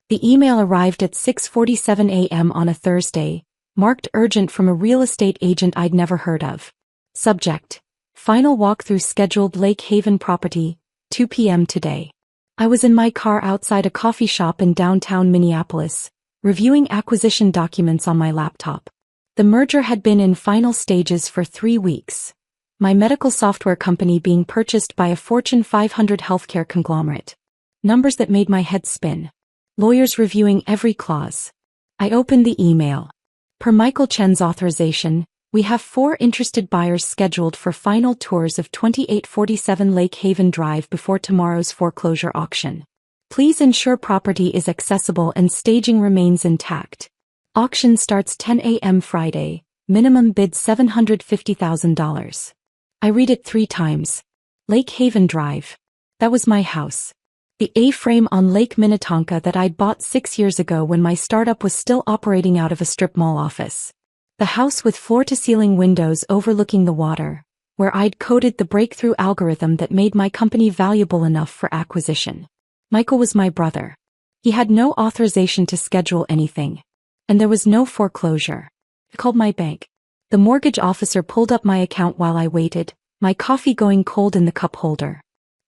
The email arrived at 6:47 a.m. on a Thursday, marked urgent from a real estate agent I'd never heard of. Subject: Final walkthrough scheduled Lake Haven property, 2 p.m. today. I was in my car outside a coffee shop in downtown Minneapolis, reviewing acquisition documents on my laptop. The merger had been in final stages for 3 weeks. My medical software company being purchased by a Fortune 500 healthcare conglomerate. Numbers that made my head spin. Lawyers reviewing every clause. I opened the email. Per Michael Chen's authorization, we have 4 interested buyers scheduled for final tours of 2847 Lake Haven Drive before tomorrow's foreclosure auction. Please ensure property is accessible and staging remains intact. Auction starts 10 a.m. Friday, minimum bid $750,000. I read it 3 times. Lake Haven Drive. That was my house. The A-frame on Lake Minnetonka that I'd bought 6 years ago when my startup was still operating out of a strip mall office. The house with floor-to-ceiling windows overlooking the water, where I'd coded the breakthrough algorithm that made my company valuable enough for acquisition. Michael was my brother. He had no authorization to schedule anything. And there was no foreclosure. I called my bank. The mortgage officer pulled up my account while I waited, my coffee going cold in the cup holder.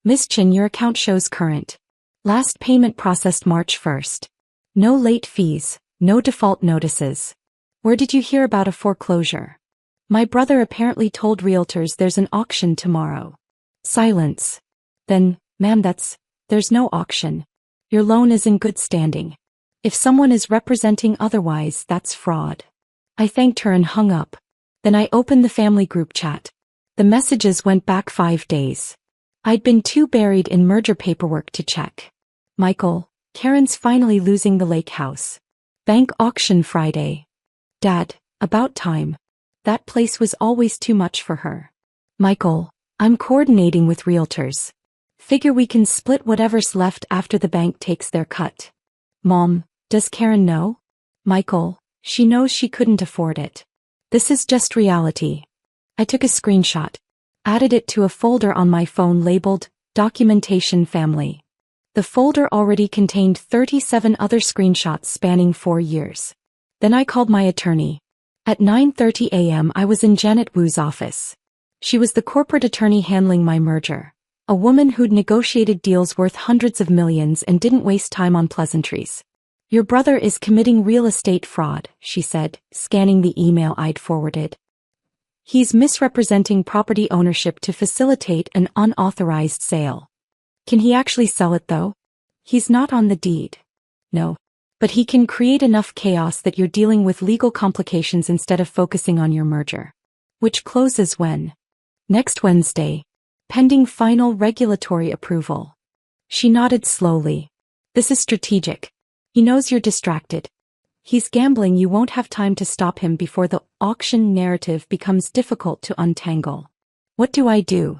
Miss Chen, your account shows current. Last payment processed March 1st. No late fees, no default notices. Where did you hear about a foreclosure? My brother apparently told realtors there's an auction tomorrow. Silence. Then, ma'am, there's no auction. Your loan is in good standing. If someone is representing otherwise, that's fraud. I thanked her and hung up. Then I opened the family group chat. The messages went back 5 days. I'd been too buried in merger paperwork to check. Michael, Karen's finally losing the lake house. Bank auction Friday. Dad, about time. That place was always too much for her. Michael, I'm coordinating with realtors. Figure we can split whatever's left after the bank takes their cut. Mom, does Karen know? Michael, she knows she couldn't afford it. This is just reality. I took a screenshot. Added it to a folder on my phone labeled, Documentation Family. The folder already contained 37 other screenshots spanning 4 years. Then I called my attorney. At 9:30 a.m. I was in Janet Wu's office. She was the corporate attorney handling my merger. A woman who'd negotiated deals worth hundreds of millions and didn't waste time on pleasantries. Your brother is committing real estate fraud, she said, scanning the email I'd forwarded. He's misrepresenting property ownership to facilitate an unauthorized sale. Can he actually sell it though? He's not on the deed. No. But he can create enough chaos that you're dealing with legal complications instead of focusing on your merger. Which closes when? Next Wednesday. Pending final regulatory approval. She nodded slowly. This is strategic. He knows you're distracted. He's gambling you won't have time to stop him before the auction narrative becomes difficult to untangle. What do I do?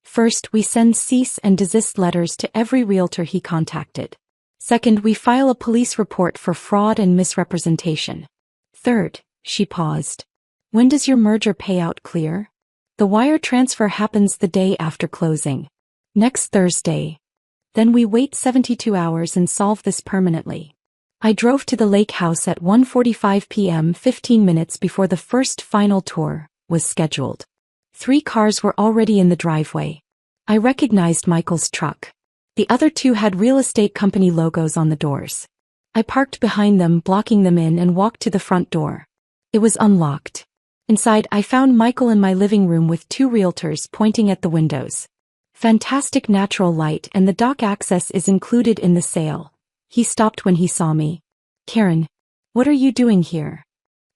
First, we send cease and desist letters to every realtor he contacted. Second, we file a police report for fraud and misrepresentation. Third, she paused. When does your merger payout clear? The wire transfer happens the day after closing. Next Thursday. Then we wait 72 hours and solve this permanently. I drove to the lake house at 1:45 p.m. 15 minutes before the first final tour was scheduled. 3 cars were already in the driveway. I recognized Michael's truck. The other 2 had real estate company logos on the doors. I parked behind them, blocking them in, and walked to the front door. It was unlocked. Inside, I found Michael in my living room with 2 realtors pointing at the windows. Fantastic natural light, and the dock access is included in the sale. He stopped when he saw me. Karen, what are you doing here?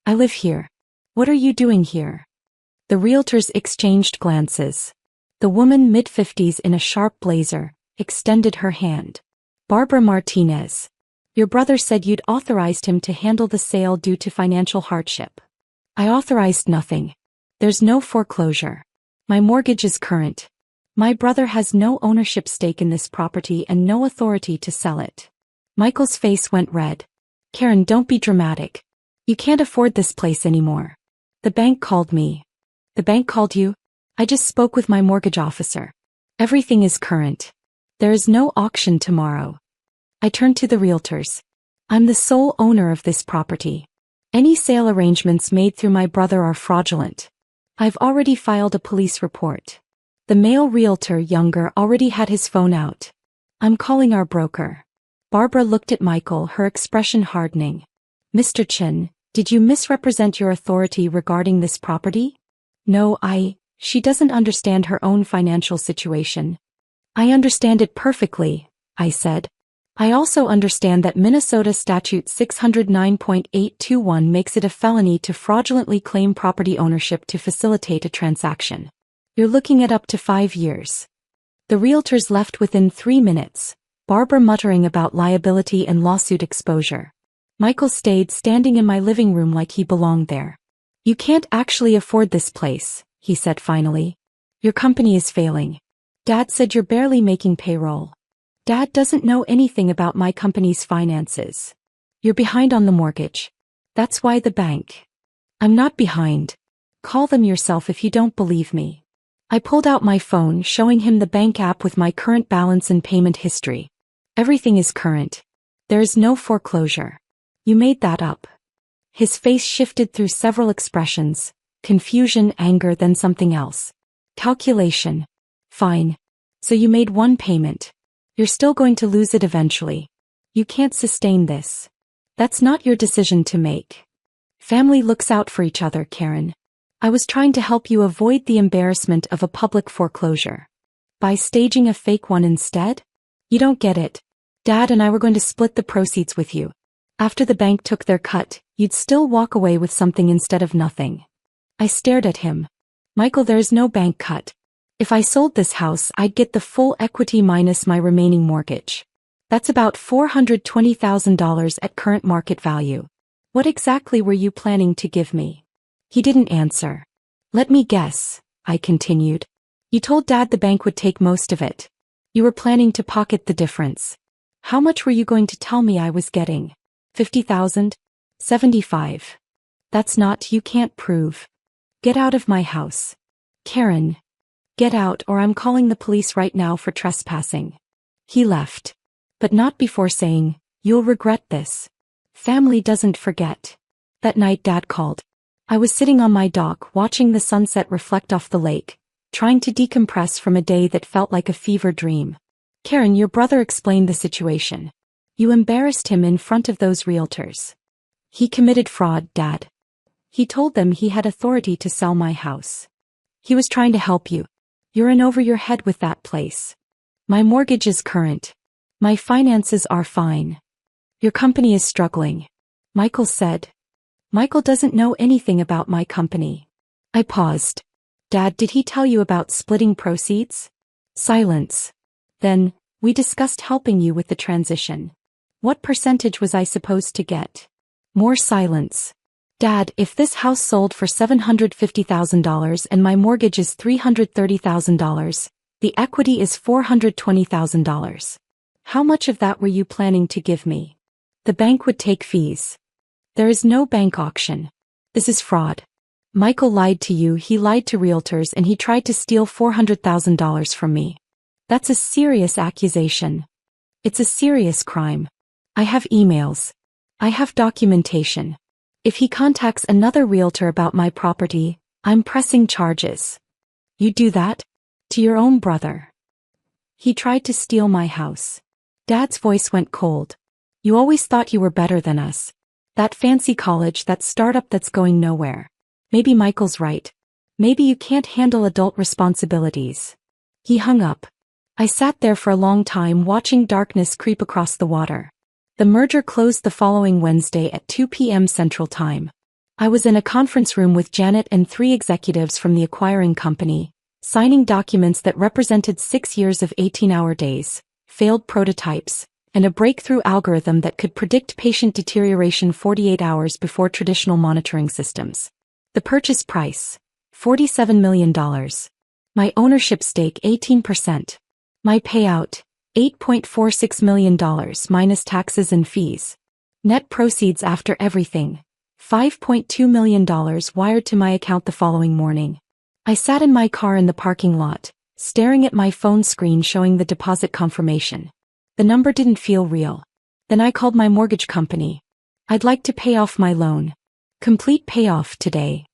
I live here. What are you doing here? The realtors exchanged glances. The woman, mid-50s in a sharp blazer, extended her hand. Barbara Martinez. Your brother said you'd authorized him to handle the sale due to financial hardship. I authorized nothing. There's no foreclosure. My mortgage is current. My brother has no ownership stake in this property and no authority to sell it. Michael's face went red. Karen, don't be dramatic. You can't afford this place anymore. The bank called me. The bank called you? I just spoke with my mortgage officer. Everything is current. There is no auction tomorrow. I turned to the realtors. I'm the sole owner of this property. Any sale arrangements made through my brother are fraudulent. I've already filed a police report. The male realtor, Younger, already had his phone out. I'm calling our broker. Barbara looked at Michael, her expression hardening. Mr. Chen, did you misrepresent your authority regarding this property? No, she doesn't understand her own financial situation. I understand it perfectly, I said. I also understand that Minnesota Statute 609.821 makes it a felony to fraudulently claim property ownership to facilitate a transaction. You're looking at up to 5 years. The realtors left within 3 minutes, Barbara muttering about liability and lawsuit exposure. Michael stayed standing in my living room like he belonged there. You can't actually afford this place, he said finally. Your company is failing. Dad said you're barely making payroll. Dad doesn't know anything about my company's finances. You're behind on the mortgage. That's why the bank. I'm not behind. Call them yourself if you don't believe me. I pulled out my phone, showing him the bank app with my current balance and payment history. Everything is current. There is no foreclosure. You made that up. His face shifted through several expressions: confusion, anger, then something else. Calculation. Fine. So you made one payment. You're still going to lose it eventually. You can't sustain this. That's not your decision to make. Family looks out for each other, Karen. I was trying to help you avoid the embarrassment of a public foreclosure. By staging a fake one instead? You don't get it. Dad and I were going to split the proceeds with you. After the bank took their cut, you'd still walk away with something instead of nothing. I stared at him. Michael, there's no bank cut. If I sold this house, I'd get the full equity minus my remaining mortgage. That's about $420,000 at current market value. What exactly were you planning to give me? He didn't answer. Let me guess, I continued. You told Dad the bank would take most of it. You were planning to pocket the difference. How much were you going to tell me I was getting? 50,000? 75. That's not, you can't prove. Get out of my house. Karen. Get out or I'm calling the police right now for trespassing. He left. But not before saying, you'll regret this. Family doesn't forget. That night Dad called. I was sitting on my dock watching the sunset reflect off the lake, trying to decompress from a day that felt like a fever dream. Karen, your brother explained the situation. You embarrassed him in front of those realtors. He committed fraud, Dad. He told them he had authority to sell my house. He was trying to help you. You're in over your head with that place. My mortgage is current. My finances are fine. Your company is struggling. Michael said. Michael doesn't know anything about my company. I paused. Dad, did he tell you about splitting proceeds? Silence. Then, we discussed helping you with the transition. What percentage was I supposed to get? More silence. Dad, if this house sold for $750,000 and my mortgage is $330,000, the equity is $420,000. How much of that were you planning to give me? The bank would take fees. There is no bank auction. This is fraud. Michael lied to you, he lied to realtors, and he tried to steal $400,000 from me. That's a serious accusation. It's a serious crime. I have emails. I have documentation. If he contacts another realtor about my property, I'm pressing charges. You do that? To your own brother. He tried to steal my house. Dad's voice went cold. You always thought you were better than us. That fancy college, that startup that's going nowhere. Maybe Michael's right. Maybe you can't handle adult responsibilities. He hung up. I sat there for a long time watching darkness creep across the water. The merger closed the following Wednesday at 2 p.m. Central Time. I was in a conference room with Janet and 3 executives from the acquiring company, signing documents that represented 6 years of 18-hour days, failed prototypes, and a breakthrough algorithm that could predict patient deterioration 48 hours before traditional monitoring systems. The purchase price, $47 million. My ownership stake, 18%. My payout, $8.46 million minus taxes and fees. Net proceeds after everything, $5.2 million wired to my account the following morning. I sat in my car in the parking lot, staring at my phone screen showing the deposit confirmation. The number didn't feel real. Then I called my mortgage company. I'd like to pay off my loan. Complete payoff today.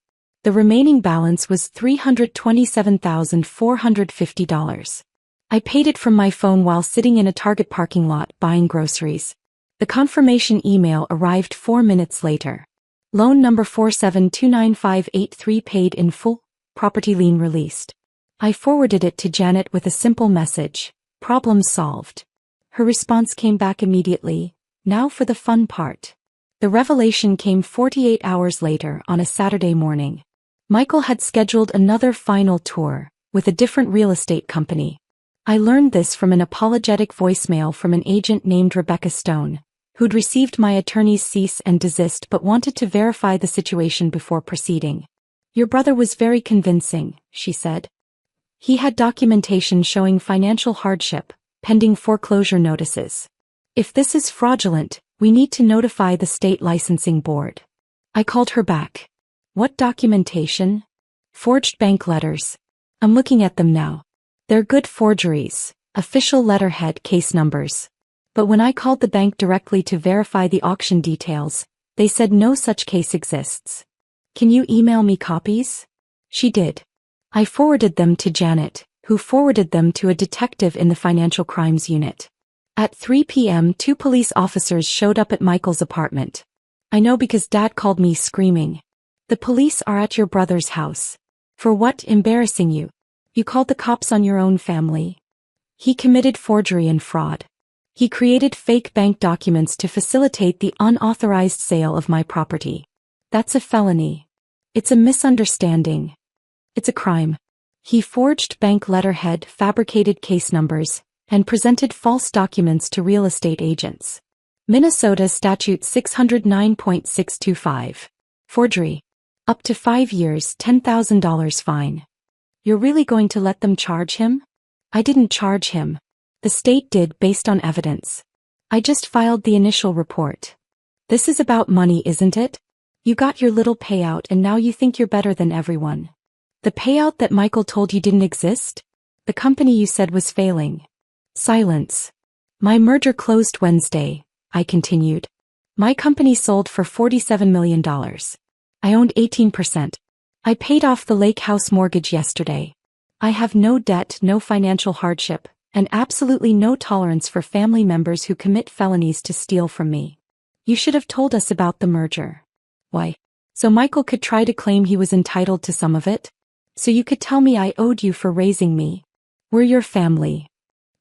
The remaining balance was $327,450. I paid it from my phone while sitting in a Target parking lot buying groceries. The confirmation email arrived 4 minutes later. Loan number 4729583 paid in full, property lien released. I forwarded it to Janet with a simple message, problem solved. Her response came back immediately, now for the fun part. The revelation came 48 hours later on a Saturday morning. Michael had scheduled another final tour, with a different real estate company. I learned this from an apologetic voicemail from an agent named Rebecca Stone, who'd received my attorney's cease and desist but wanted to verify the situation before proceeding. Your brother was very convincing, she said. He had documentation showing financial hardship, pending foreclosure notices. If this is fraudulent, we need to notify the state licensing board. I called her back. What documentation? Forged bank letters. I'm looking at them now. They're good forgeries, official letterhead case numbers. But when I called the bank directly to verify the auction details, they said no such case exists. Can you email me copies? She did. I forwarded them to Janet, who forwarded them to a detective in the financial crimes unit. At 3 p.m. 2 police officers showed up at Michael's apartment. I know because Dad called me screaming. The police are at your brother's house. For what? Embarrassing you. You called the cops on your own family. He committed forgery and fraud. He created fake bank documents to facilitate the unauthorized sale of my property. That's a felony. It's a misunderstanding. It's a crime. He forged bank letterhead, fabricated case numbers, and presented false documents to real estate agents. Minnesota Statute 609.625. Forgery. Up to 5 years, $10,000 fine. You're really going to let them charge him? I didn't charge him. The state did based on evidence. I just filed the initial report. This is about money, isn't it? You got your little payout and now you think you're better than everyone. The payout that Michael told you didn't exist? The company you said was failing. Silence. My merger closed Wednesday, I continued. My company sold for $47 million. I owned 18%. I paid off the lake house mortgage yesterday. I have no debt, no financial hardship, and absolutely no tolerance for family members who commit felonies to steal from me. You should have told us about the merger. Why? So Michael could try to claim he was entitled to some of it? So you could tell me I owed you for raising me? We're your family.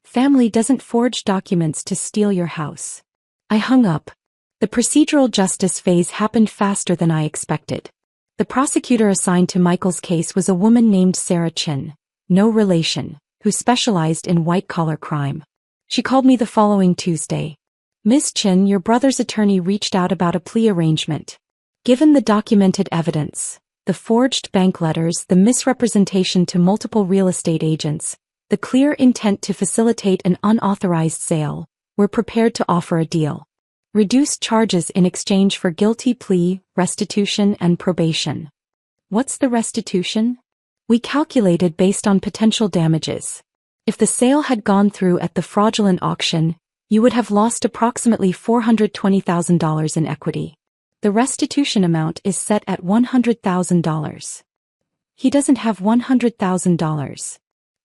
Family doesn't forge documents to steal your house. I hung up. The procedural justice phase happened faster than I expected. The prosecutor assigned to Michael's case was a woman named Sarah Chen, no relation, who specialized in white-collar crime. She called me the following Tuesday. Ms. Chen, your brother's attorney reached out about a plea arrangement. Given the documented evidence, the forged bank letters, the misrepresentation to multiple real estate agents, the clear intent to facilitate an unauthorized sale, we're prepared to offer a deal. Reduced charges in exchange for guilty plea, restitution, and probation. What's the restitution? We calculated based on potential damages. If the sale had gone through at the fraudulent auction, you would have lost approximately $420,000 in equity. The restitution amount is set at $100,000. He doesn't have $100,000.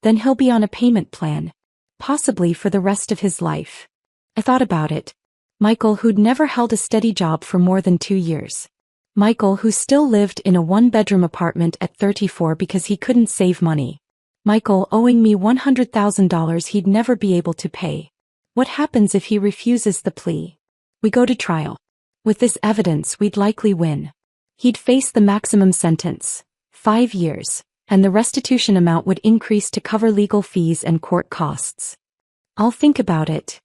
Then he'll be on a payment plan, possibly for the rest of his life. I thought about it. Michael, who'd never held a steady job for more than 2 years. Michael, who still lived in a one-bedroom apartment at 34 because he couldn't save money. Michael owing me $100,000 he'd never be able to pay. What happens if he refuses the plea? We go to trial. With this evidence, we'd likely win. He'd face the maximum sentence, 5 years, and the restitution amount would increase to cover legal fees and court costs. I'll think about it.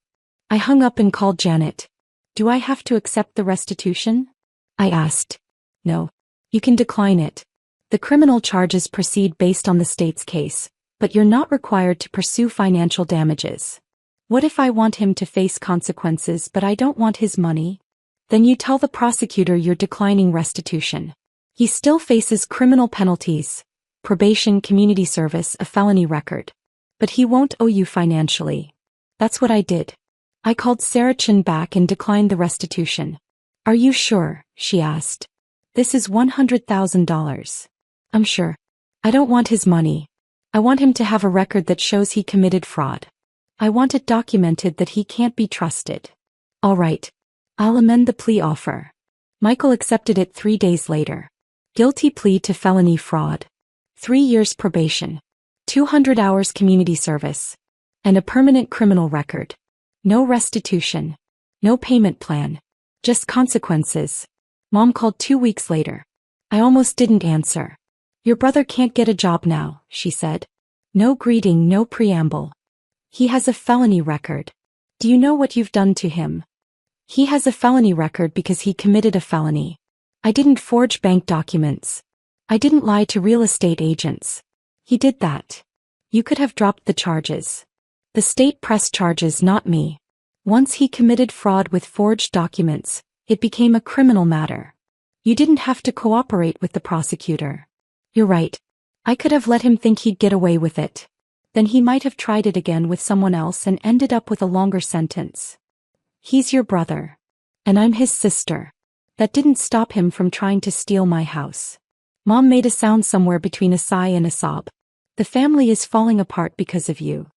I hung up and called Janet. Do I have to accept the restitution? I asked. No. You can decline it. The criminal charges proceed based on the state's case, but you're not required to pursue financial damages. What if I want him to face consequences but I don't want his money? Then you tell the prosecutor you're declining restitution. He still faces criminal penalties, probation, community service, a felony record. But he won't owe you financially. That's what I did. I called Sarah Chen back and declined the restitution. Are you sure? She asked. This is $100,000. I'm sure. I don't want his money. I want him to have a record that shows he committed fraud. I want it documented that he can't be trusted. All right. I'll amend the plea offer. Michael accepted it 3 days later. Guilty plea to felony fraud. 3 years probation. 200 hours community service. And a permanent criminal record. No restitution. No payment plan. Just consequences. Mom called 2 weeks later. I almost didn't answer. Your brother can't get a job now, she said. No greeting, no preamble. He has a felony record. Do you know what you've done to him? He has a felony record because he committed a felony. I didn't forge bank documents. I didn't lie to real estate agents. He did that. You could have dropped the charges. The state pressed charges, not me. Once he committed fraud with forged documents, it became a criminal matter. You didn't have to cooperate with the prosecutor. You're right. I could have let him think he'd get away with it. Then he might have tried it again with someone else and ended up with a longer sentence. He's your brother. And I'm his sister. That didn't stop him from trying to steal my house. Mom made a sound somewhere between a sigh and a sob. The family is falling apart because of you.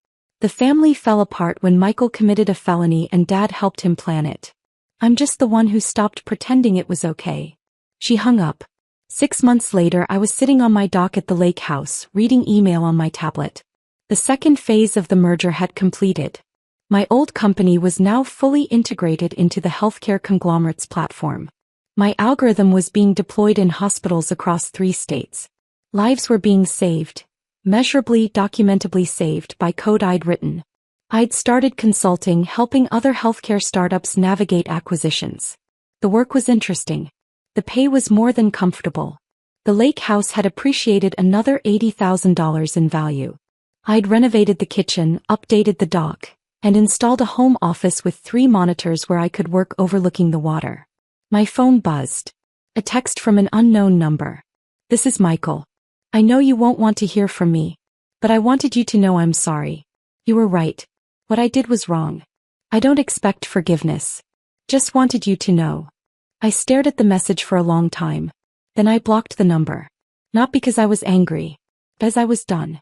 The family fell apart when Michael committed a felony and Dad helped him plan it. I'm just the one who stopped pretending it was okay. She hung up. 6 months later, I was sitting on my dock at the lake house, reading email on my tablet. The second phase of the merger had completed. My old company was now fully integrated into the healthcare conglomerate's platform. My algorithm was being deployed in hospitals across 3 states. Lives were being saved. Measurably, documentably saved by code I'd written. I'd started consulting, helping other healthcare startups navigate acquisitions. The work was interesting. The pay was more than comfortable. The lake house had appreciated another $80,000 in value. I'd renovated the kitchen, updated the dock, and installed a home office with 3 monitors where I could work overlooking the water. My phone buzzed. A text from an unknown number. This is Michael. I know you won't want to hear from me, but I wanted you to know I'm sorry. You were right. What I did was wrong. I don't expect forgiveness. Just wanted you to know. I stared at the message for a long time. Then I blocked the number. Not because I was angry, but as I was done.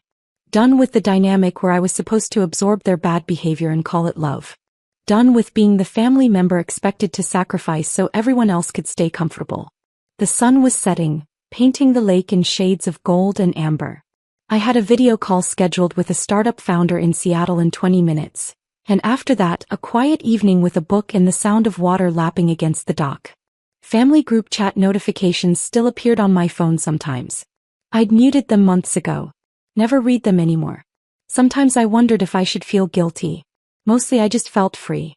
Done with the dynamic where I was supposed to absorb their bad behavior and call it love. Done with being the family member expected to sacrifice so everyone else could stay comfortable. The sun was setting, painting the lake in shades of gold and amber. I had a video call scheduled with a startup founder in Seattle in 20 minutes, and after that, a quiet evening with a book and the sound of water lapping against the dock. Family group chat notifications still appeared on my phone sometimes. I'd muted them months ago. Never read them anymore. Sometimes I wondered if I should feel guilty. Mostly I just felt free.